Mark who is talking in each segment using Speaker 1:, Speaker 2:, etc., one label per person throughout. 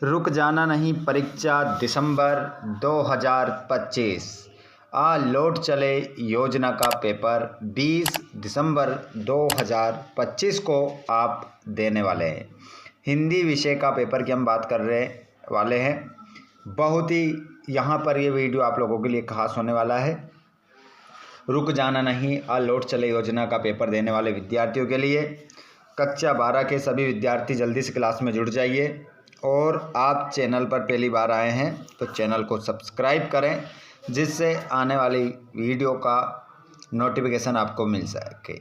Speaker 1: रुक जाना नहीं परीक्षा दिसंबर 2025। लौट चले योजना का पेपर 20 दिसंबर 2025 को आप देने वाले हैं। हिंदी विषय का पेपर की हम बात कर रहे वाले हैं। बहुत ही यहाँ पर ये वीडियो आप लोगों के लिए खास होने वाला है। रुक जाना नहीं लौट चले योजना का पेपर देने वाले विद्यार्थियों के लिए। कक्षा 12 के सभी विद्यार्थी जल्दी से क्लास में जुड़ जाइए और आप चैनल पर पहली बार आए हैं तो चैनल को सब्सक्राइब करें, जिससे आने वाली वीडियो का नोटिफिकेशन आपको मिल सके।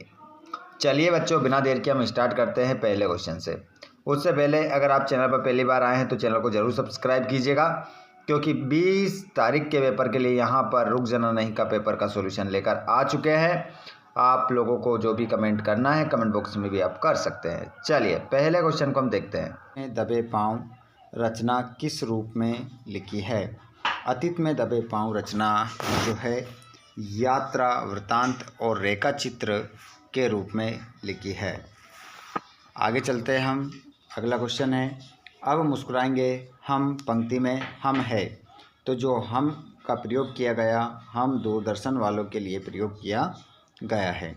Speaker 1: चलिए बच्चों, बिना देर के हम स्टार्ट करते हैं पहले क्वेश्चन से। उससे पहले अगर आप चैनल पर पहली बार आए हैं तो चैनल को ज़रूर सब्सक्राइब कीजिएगा, क्योंकि 20 तारीख के पेपर के लिए यहाँ पर रुक जाना नहीं का पेपर का सॉल्यूशन लेकर आ चुके हैं। आप लोगों को जो भी कमेंट करना है कमेंट बॉक्स में भी आप कर सकते हैं। चलिए पहले क्वेश्चन को हम देखते हैं। दबे पाँव रचना किस रूप में लिखी है? अतीत में दबे पाँव रचना जो है यात्रा वृत्तांत और रेखा चित्र के रूप में लिखी है। आगे चलते हैं हम। अगला क्वेश्चन है, अब मुस्कुराएंगे हम पंक्ति में हम है, तो जो हम का प्रयोग किया गया हम दूरदर्शन वालों के लिए प्रयोग किया गया है।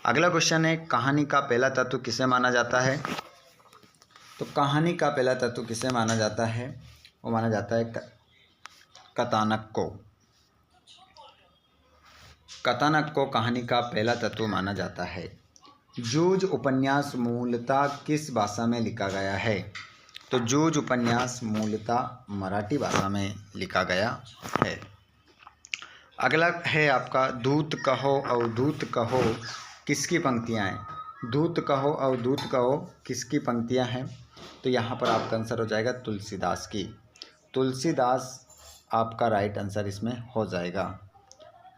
Speaker 1: अगला क्वेश्चन है, कहानी का पहला तत्व किसे माना जाता है? तो कहानी का पहला तत्व किसे माना जाता है? वो माना जाता है कथानक को। कथानक को कहानी का पहला तत्व माना जाता है। जूझ उपन्यास मूलतः किस भाषा में लिखा गया है? तो जूझ उपन्यास मूलतः मराठी भाषा में लिखा गया है। अगला है आपका, दूत कहो अवधूत कहो किसकी पंक्तियाँ हैं? दूत कहो अवधूत कहो किसकी पंक्तियाँ हैं? तो यहाँ पर आपका आंसर हो जाएगा तुलसीदास की। तुलसीदास आपका राइट आंसर इसमें हो जाएगा।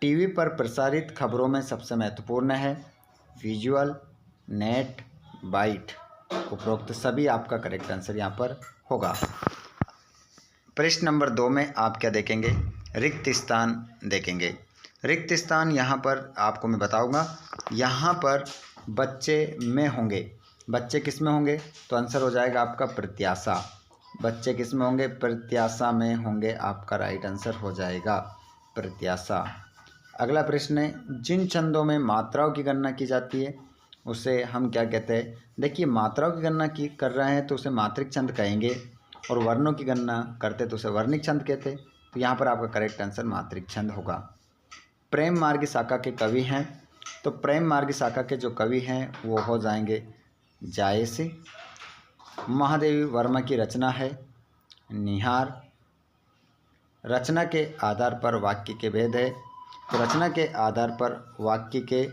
Speaker 1: टीवी पर प्रसारित खबरों में सबसे महत्वपूर्ण है विजुअल, नेट, बाइट। उपरोक्त सभी आपका करेक्ट आंसर यहाँ पर होगा। प्रश्न नंबर 2 में आप क्या देखेंगे? रिक्त स्थान देखेंगे। रिक्त स्थान यहाँ पर आपको मैं बताऊंगा। यहाँ पर बच्चे में होंगे। बच्चे किस में होंगे? तो आंसर हो जाएगा आपका प्रत्याशा। बच्चे किस में होंगे? प्रत्याशा में होंगे। आपका राइट आंसर हो जाएगा प्रत्याशा। अगला प्रश्न है, जिन छंदों में मात्राओं की गणना की जाती है उसे हम क्या कहते हैं? देखिए, मात्राओं की गणना की कर रहे हैं तो उसे मात्रिक छंद कहेंगे, और वर्णों की गणना करते तो उसे वर्णिक छंद कहते। तो यहाँ पर आपका करेक्ट आंसर मात्रिक छंद होगा। प्रेम मार्ग शाखा के कवि हैं, तो प्रेम मार्ग शाखा के जो कवि हैं वो हो जाएंगे जायसी। महादेवी वर्मा की रचना है निहार। रचना के आधार पर वाक्य के भेद है, तो रचना के आधार पर वाक्य के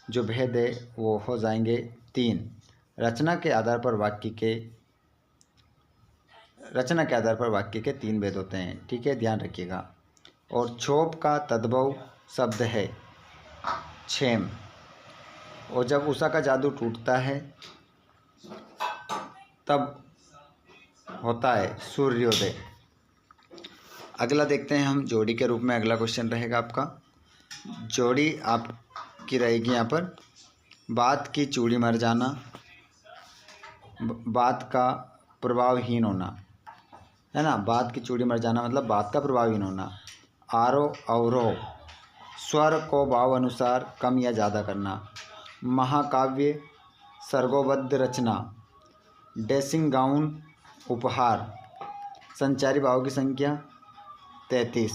Speaker 1: जो भेद है वो हो जाएंगे 3। रचना के आधार पर वाक्य के 3 भेद होते हैं। ठीक है, ध्यान रखिएगा। और क्षोभ का तद्भव शब्द है क्षेम, और जब उषा का जादू टूटता है तब होता है सूर्योदय। अगला देखते हैं हम जोड़ी के रूप में। अगला क्वेश्चन रहेगा आपका, जोड़ी आपकी रहेगी यहाँ पर, बात की चूड़ी मर जाना, बात का प्रभावहीन होना, है ना। बात की चूड़ी मर जाना मतलब बात का प्रभावहीन होना। आरोह अवरोह, स्वर को भाव अनुसार कम या ज़्यादा करना। महाकाव्य सर्गोबद्ध रचना। ड्रेसिंग गाउन उपहार। संचारी भावों की संख्या 33।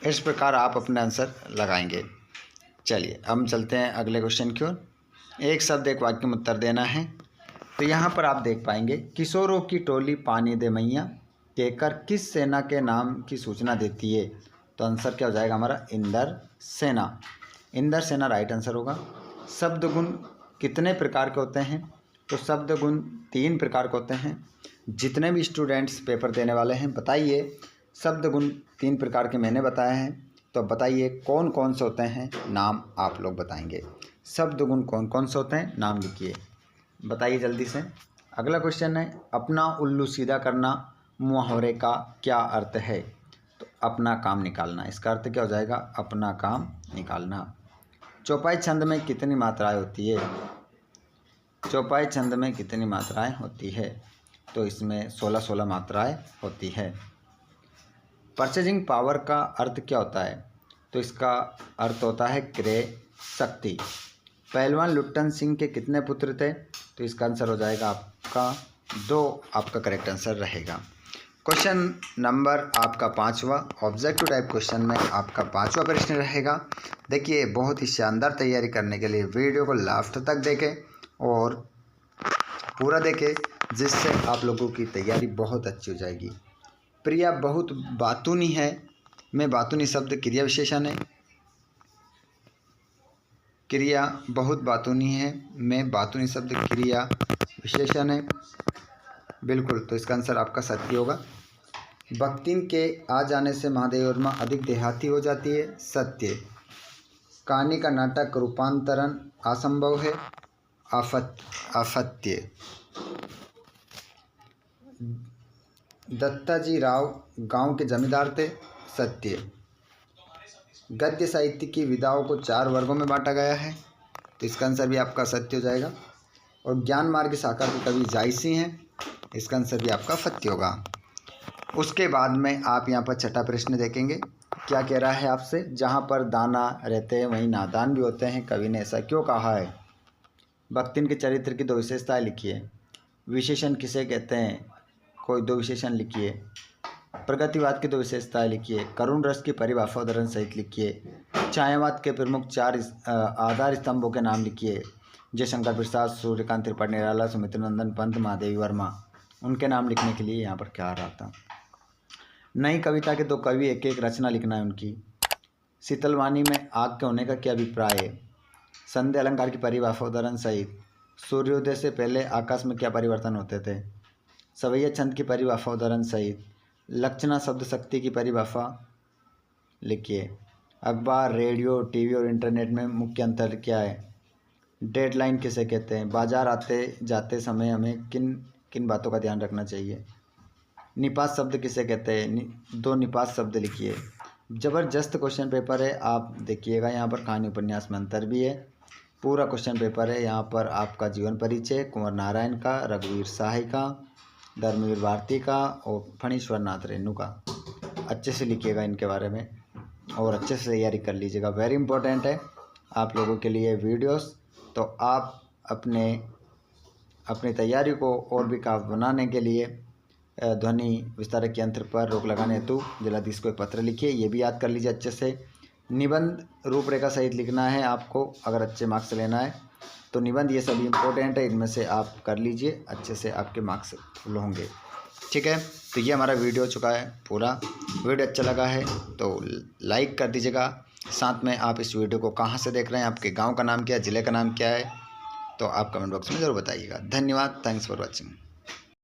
Speaker 1: इस प्रकार आप अपना आंसर लगाएंगे। चलिए हम चलते हैं अगले क्वेश्चन की ओर। एक शब्द एक वाक्य में उत्तर देना है। तो यहाँ पर आप देख पाएंगे, किशोरों की टोली पानी दे मैया कहकर किस सेना के नाम की सूचना देती है? तो आंसर क्या हो जाएगा हमारा? इंदर सेना। इंदर सेना राइट आंसर होगा। शब्द गुण कितने प्रकार के होते हैं? तो शब्द गुण 3 प्रकार के होते हैं। जितने भी स्टूडेंट्स पेपर देने वाले हैं बताइए, शब्द गुण 3 प्रकार के मैंने बताए हैं, तो बताइए कौन कौन से होते हैं, नाम आप लोग बताएंगे। शब्द गुण कौन कौन से होते हैं, नाम लिखिए, बताइए जल्दी से। अगला क्वेश्चन है, अपना उल्लू सीधा करना मुहावरे का क्या अर्थ है? तो अपना काम निकालना। इसका अर्थ क्या हो जाएगा? अपना काम निकालना। चौपाई छंद में कितनी मात्राएं होती है? चौपाई छंद में कितनी मात्राएं होती है? तो इसमें 16 मात्राएं होती है। परचेजिंग पावर का अर्थ क्या होता है? तो इसका अर्थ होता है क्रय शक्ति। पहलवान लुट्टन सिंह के कितने पुत्र थे? तो इसका आंसर हो जाएगा आपका 2, आपका करेक्ट आंसर रहेगा। क्वेश्चन नंबर आपका 5वां, ऑब्जेक्टिव टाइप क्वेश्चन में आपका 5वां प्रश्न रहेगा। देखिए, बहुत ही शानदार तैयारी करने के लिए वीडियो को लास्ट तक देखें और पूरा देखें, जिससे आप लोगों की तैयारी बहुत अच्छी हो जाएगी। प्रिया बहुत बातूनी है में बातूनी शब्द क्रिया विशेषण है। क्रिया बहुत बातूनी है में बातूनी शब्द क्रिया विशेषण है। बिल्कुल, तो इसका आंसर आपका सत्य होगा। भक्तिन के आ जाने से महादेव वर्मा अधिक देहाती हो जाती है। सत्य। कहानी का नाटक रूपांतरण असंभव है। असत्य। दत्ताजी राव गांव के जमींदार थे। सत्य। गद्य साहित्य की विधाओं को 4 वर्गों में बांटा गया है। तो इसका आंसर भी आपका सत्य हो जाएगा। और ज्ञान मार्ग शाखा के कवि जायसी हैं। इसका आंसर भी आपका सत्य होगा। उसके बाद में आप यहाँ पर छठा प्रश्न देखेंगे। क्या कह रहा है आपसे? जहाँ पर दाना रहते हैं वहीं नादान भी होते हैं, कवि ने ऐसा क्यों कहा है? भक्तिन के चरित्र की 2 विशेषताएं लिखिए। विशेषण किसे कहते हैं? कोई 2 विशेषण लिखिए। प्रगतिवाद की 2 विशेषताएं लिखिए। करुण रस की परिभाषा उदाहरण सहित लिखिए। छायावाद के प्रमुख 4 आधार स्तंभों के नाम लिखिए। जयशंकर प्रसाद, सूर्यकांत त्रिपाठी निराला, सुमित्र नंदन पंत, महादेवी वर्मा। उनके नाम लिखने के लिए यहाँ पर क्या आ रहा था? नई कविता के 2 कवि, एक रचना लिखना है उनकी। शीतलवाणी में आग के होने का क्या अभिप्राय है? संध्या अलंकार की परिभाषा उदाहरण सहित। सूर्योदय से पहले आकाश में क्या परिवर्तन होते थे? सवैया छंद की परिभाषा उदाहरण सहित। लक्षणा शब्द शक्ति की परिभाषा लिखिए। अखबार, रेडियो, टीवी और इंटरनेट में मुख्य अंतर क्या है? डेडलाइन किसे कहते हैं? बाजार आते जाते समय हमें किन किन बातों का ध्यान रखना चाहिए? निपात शब्द किसे कहते हैं? 2 निपात शब्द लिखिए। ज़बरदस्त क्वेश्चन पेपर है, आप देखिएगा। यहाँ पर कहानी उपन्यास में अंतर भी है। पूरा क्वेश्चन पेपर है। यहाँ पर आपका जीवन परिचय कुंवर नारायण का, रघुवीर साही का, धर्मवीर भारती का और फणीश्वर नाथ रेणु का। अच्छे से लिखिएगा इनके बारे में और अच्छे से तैयारी कर लीजिएगा। वेरी इंपॉर्टेंट है आप लोगों के लिए वीडियोस। तो आप अपनी तैयारी को और भी काफ़ी बनाने के लिए ध्वनि विस्तारक यंत्र पर रोक लगाने हेतु जिलाधीश को एक पत्र लिखिए। ये भी याद कर लीजिए अच्छे से। निबंध रूपरेखा सहित लिखना है आपको, अगर अच्छे मार्क्स लेना है तो निबंध ये सभी इम्पोर्टेंट है, इनमें से आप कर लीजिए, अच्छे से आपके मार्क्स फुल होंगे। ठीक है, तो ये हमारा वीडियो हो चुका है पूरा। वीडियो अच्छा लगा है तो लाइक कर दीजिएगा। साथ में आप इस वीडियो को कहाँ से देख रहे हैं, आपके गाँव का नाम क्या है, ज़िले का नाम क्या है, तो आप कमेंट बॉक्स में ज़रूर बताइएगा। धन्यवाद। Thanks for watching.